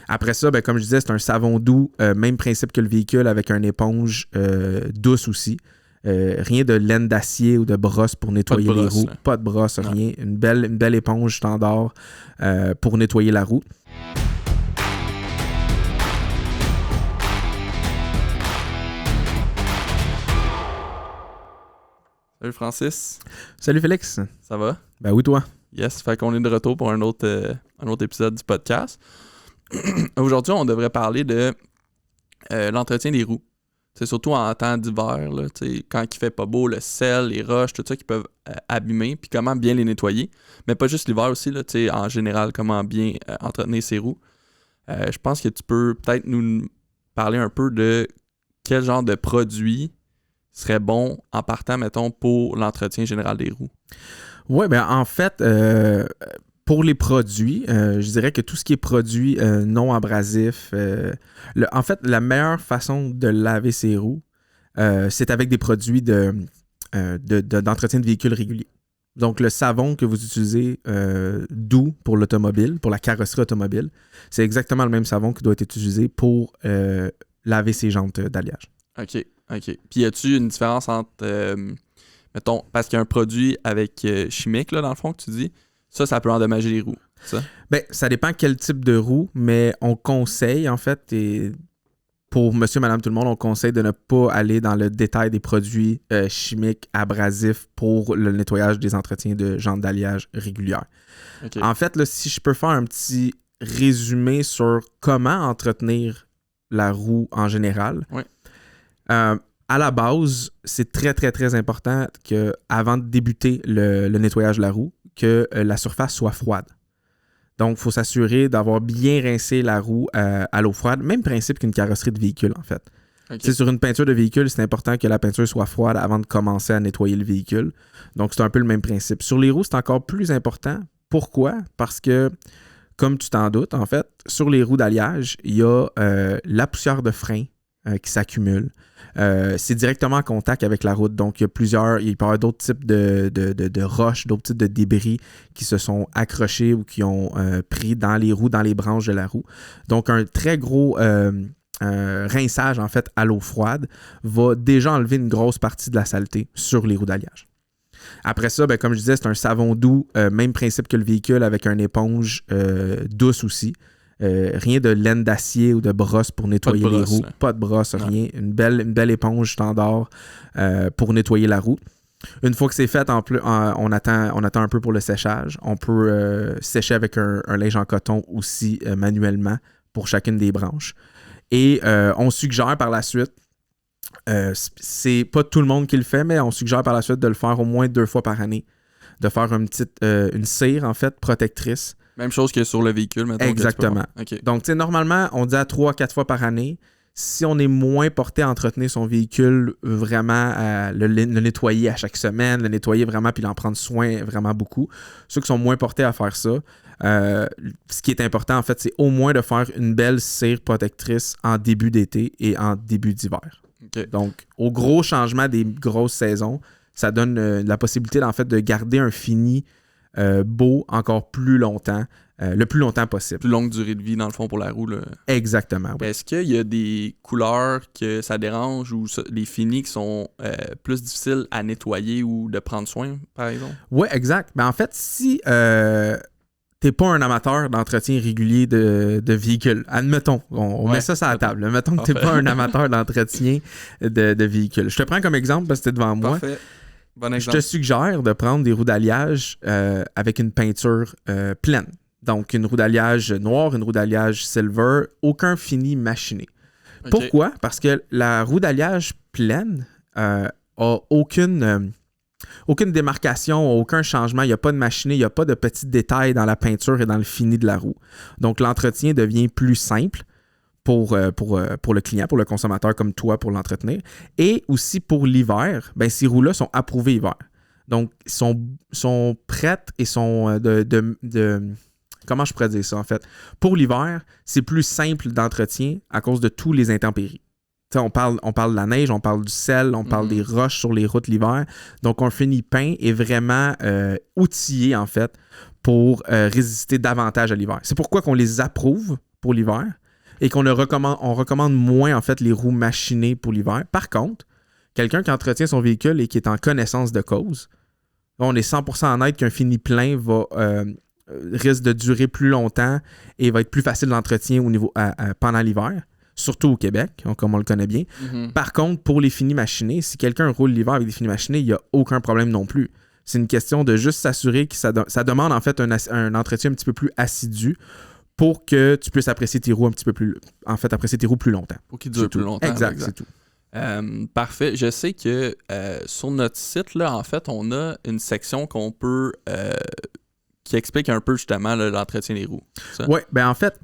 Après ça, ben, comme je disais, c'est un savon doux, même principe que le véhicule avec une éponge douce aussi. Rien de laine d'acier ou de brosse pour nettoyer les roues. Là. Pas de brosse, Non. rien. Une belle éponge standard pour nettoyer la roue. Salut Francis. Salut Félix. Ça va? Ben oui, toi. Yes, fait qu'on est de retour pour un autre épisode du podcast. Aujourd'hui, on devrait parler de l'entretien des roues. C'est surtout en temps d'hiver, là, quand il fait pas beau, le sel, les roches, tout ça qui peuvent abîmer, puis comment bien les nettoyer. Mais pas juste l'hiver aussi, là, en général, comment bien entretenir ses roues. Je pense que tu peux peut-être nous parler un peu de quel genre de produit serait bon en partant, mettons, pour l'entretien général des roues. Oui, ben en fait, pour les produits, je dirais que tout ce qui est produit non abrasif, en fait, la meilleure façon de laver ses roues, c'est avec des produits d'entretien de véhicules réguliers. Donc, le savon que vous utilisez doux pour l'automobile, pour la carrosserie automobile, c'est exactement le même savon qui doit être utilisé pour laver ses jantes d'alliage. OK. Puis, y a-tu une différence entre, mettons, parce qu'il y a un produit avec chimique, là, dans le fond, que tu dis, ça peut endommager les roues, ça? Ben, ça dépend quel type de roue, mais on conseille, en fait, et pour monsieur, madame, tout le monde, on conseille de ne pas aller dans le détail des produits chimiques abrasifs pour le nettoyage des entretiens de jantes d'alliage régulières. Okay. En fait, là, si je peux faire un petit résumé sur comment entretenir la roue en général, oui. À la base, c'est très, très, très important qu'avant de débuter le nettoyage de la roue, que la surface soit froide. Donc, il faut s'assurer d'avoir bien rincé la roue à l'eau froide. Même principe qu'une carrosserie de véhicule, en fait. Okay. Sur une peinture de véhicule, c'est important que la peinture soit froide avant de commencer à nettoyer le véhicule. Donc, c'est un peu le même principe. Sur les roues, c'est encore plus important. Pourquoi? Parce que, comme tu t'en doutes, en fait, sur les roues d'alliage, il y a la poussière de frein qui s'accumule. C'est directement en contact avec la route. Donc, il peut y avoir d'autres types de roches, d'autres types de débris qui se sont accrochés ou qui ont pris dans les roues, dans les branches de la roue. Donc, un très gros rinçage, en fait, à l'eau froide va déjà enlever une grosse partie de la saleté sur les roues d'alliage. Après ça, ben, comme je disais, c'est un savon doux, même principe que le véhicule avec une éponge douce aussi. Rien de laine d'acier ou de brosse pour nettoyer les roues. Pas de brosse, rien. Une belle éponge standard pour nettoyer la roue. Une fois que c'est fait, on attend un peu pour le séchage. On peut sécher avec un linge en coton aussi manuellement pour chacune des branches. Et on suggère par la suite, c'est pas tout le monde qui le fait, mais on suggère par la suite de le faire au moins 2 fois par année. De faire une cire, en fait, protectrice. Même chose que sur le véhicule, maintenant. Exactement. Okay. Donc, tu sais, normalement, on dit à 3-4 fois par année. Si on est moins porté à entretenir son véhicule, vraiment le nettoyer à chaque semaine, le nettoyer vraiment puis l'en prendre soin vraiment beaucoup. Ceux qui sont moins portés à faire ça, ce qui est important, en fait, c'est au moins de faire une belle cire protectrice en début d'été et en début d'hiver. Okay. Donc, au gros changement des grosses saisons, ça donne la possibilité, en fait, de garder un fini beau encore plus longtemps, le plus longtemps possible. Plus longue durée de vie, dans le fond, pour la roue. Là. Exactement. Oui. Est-ce qu'il y a des couleurs que ça dérange ou des finis qui sont plus difficiles à nettoyer ou de prendre soin, par exemple? Oui, exact. Ben, en fait, si t'es pas un amateur d'entretien régulier de véhicules, admettons, on met ça sur la table. Admettons que t'es pas un amateur d'entretien de véhicules. Je te prends comme exemple parce que t'es devant moi. Parfait. Bon exemple. Je te suggère de prendre des roues d'alliage avec une peinture pleine. Donc, une roue d'alliage noire, une roue d'alliage silver, aucun fini machiné. Okay. Pourquoi? Parce que la roue d'alliage pleine a aucune démarcation, aucun changement. Il n'y a pas de machiné, il n'y a pas de petits détails dans la peinture et dans le fini de la roue. Donc, l'entretien devient plus simple pour le client, pour le consommateur comme toi, pour l'entretenir. Et aussi pour l'hiver, ben, ces roues-là sont approuvées hiver. Donc, sont prêtes et sont comment je pourrais dire ça, en fait? Pour l'hiver, c'est plus simple d'entretien à cause de tous les intempéries. T'sais, on parle de la neige, on parle du sel, on parle des roches sur les routes l'hiver. Donc, un fini peint est vraiment outillé, en fait, pour résister davantage à l'hiver. C'est pourquoi qu'on les approuve pour l'hiver et on recommande moins en fait les roues machinées pour l'hiver. Par contre, quelqu'un qui entretient son véhicule et qui est en connaissance de cause, on est 100% honnête qu'un fini plein risque de durer plus longtemps et va être plus facile d'entretien pendant l'hiver, surtout au Québec, comme on le connaît bien. Mm-hmm. Par contre, pour les finis machinés, si quelqu'un roule l'hiver avec des finis machinés, il n'y a aucun problème non plus. C'est une question de juste s'assurer que ça demande en fait un entretien un petit peu plus assidu pour que tu puisses apprécier tes roues apprécier tes roues plus longtemps. Pour qu'ils durent plus longtemps. Exact, c'est tout. Parfait. Je sais que sur notre site, là, en fait, on a une section qu'on peut qui explique un peu justement là, l'entretien des roues. Oui, ben en fait,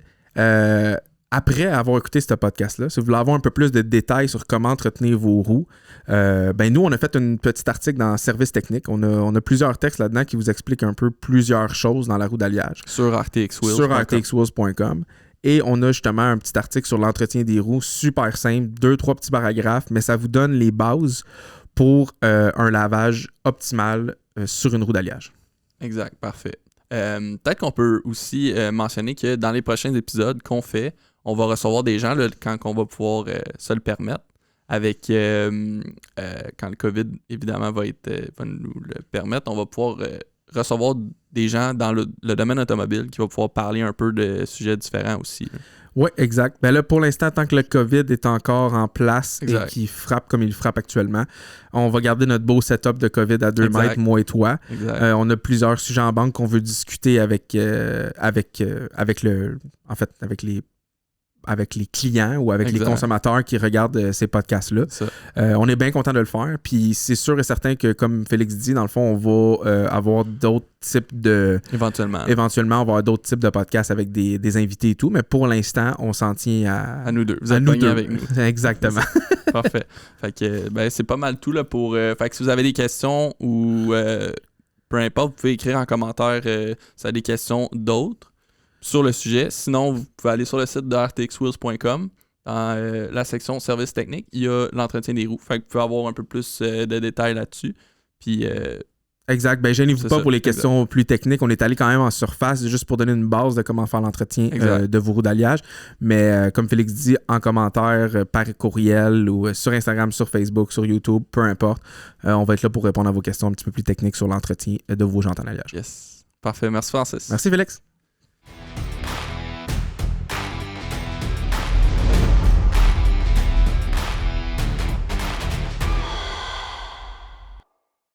après avoir écouté ce podcast-là, si vous voulez avoir un peu plus de détails sur comment entretenir vos roues, nous, on a fait un petit article dans Service technique. On a plusieurs textes là-dedans qui vous expliquent un peu plusieurs choses dans la roue d'alliage. Sur RTXWheels.com. Sur RTXWheels.com. Et on a justement un petit article sur l'entretien des roues, super simple, 2-3 petits paragraphes, mais ça vous donne les bases pour un lavage optimal sur une roue d'alliage. Exact, parfait. Peut-être qu'on peut aussi mentionner que dans les prochains épisodes qu'on fait, on va recevoir des gens là, quand on va pouvoir se le permettre. Avec quand le COVID, évidemment, va nous le permettre, on va pouvoir recevoir des gens dans le domaine automobile qui vont pouvoir parler un peu de sujets différents aussi. Oui, exact. Ben là, pour l'instant, tant que le COVID est encore en place exact. Et qu'il frappe comme il frappe actuellement, on va garder notre beau setup de COVID à 2 mètres, moi et toi. On a plusieurs sujets en banque qu'on veut discuter avec les clients ou avec les consommateurs qui regardent ces podcasts-là. On est bien content de le faire. Puis c'est sûr et certain que, comme Félix dit, dans le fond, on va avoir d'autres types de... Éventuellement, on va avoir d'autres types de podcasts avec des invités et tout. Mais pour l'instant, on s'en tient à nous deux. Vous êtes pognés avec nous. Exactement. Parfait. Fait que c'est pas mal tout là pour... fait que si vous avez des questions ou peu importe, vous pouvez écrire en commentaire si vous avez des questions d'autres sur le sujet. Sinon, vous pouvez aller sur le site de rtxwheels.com. Dans la section service technique, il y a l'entretien des roues. Fait que vous pouvez avoir un peu plus de détails là-dessus. Puis, exact. Ben, gênez-vous pas pour les questions plus techniques. On est allé quand même en surface juste pour donner une base de comment faire l'entretien de vos roues d'alliage. Mais comme Félix dit, en commentaire, par courriel ou sur Instagram, sur Facebook, sur YouTube, peu importe, on va être là pour répondre à vos questions un petit peu plus techniques sur l'entretien de vos jantes en alliage. Yes. Parfait. Merci, Francis. Merci, Félix.